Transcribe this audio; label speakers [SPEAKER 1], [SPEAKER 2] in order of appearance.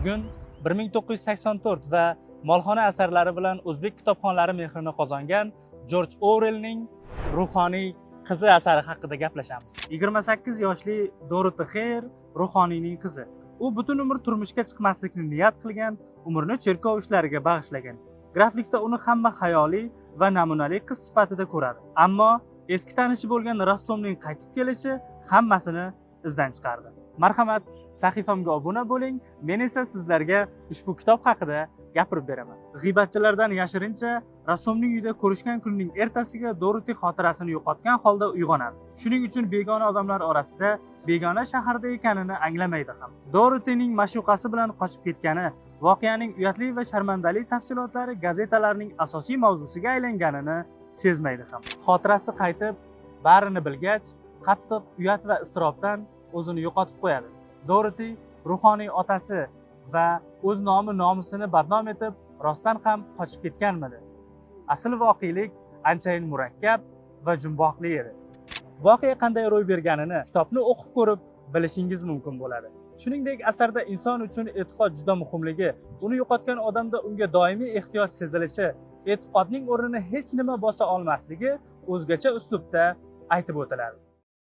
[SPEAKER 1] Bugun 1984 va Molxona asarlari bilan o'zbek kitobxonlari mehrini qozongan Jorj Orwellning Ruhoniy qizi asari haqida gaplashamiz. 28 yoshli Doroti Xeyr ruhoniyning qizi. U butun umr turmushga chiqmaslikni niyat qilgan, umrni cherkov ishlariga bag'ishlagan. Graflikda uni hamma xayoliy va namunali qiz sifatida ko'radi. Ammo eski tanishi bo'lgan rassomning qaytib kelishi hammasini izdan chiqardi. Marhamat, sahifamga obuna bo'ling, men esa sizlarga ushbu kitob haqida gapirib beraman. G'iybatchilardan yashirincha rassomning uyida ko'rishgan kunning ertasiga Doroti xotirasini yo'qotgan holda uyg'onadi. Shuning uchun begona odamlar orasida begona shaharda ekanini anglamaydi ham. Dorotining ma'shuqasi bilan qochib ketgani, voqeaning uyatli va sharmandali tafsilotlari gazetalarning asosiy mavzusiga aylanganini sezmaydi ham. Xotirasi qaytib, barini bilgach, qattiq uyat va iztirobdan o'zini yo'qotib qo'yadi. Doroti ruhoniy otasi va o'z nomusini badnom etib, rostdan ham qochib ketganmidi? Asl voqelik anchayin murakkab va jumboqli edi. Voqea qanday ro'y berganini kitobni o'qib ko'rib bilishingiz mumkin bo'ladi. Shuningdek, asarda inson uchun e'tiqod juda muhimligi, uni yo'qotgan odamda unga doimiy ehtiyoj sezilishi, e'tiqodning o'rnini hech nima bosa olmasligi o'zgacha uslubda aytib o'tiladi.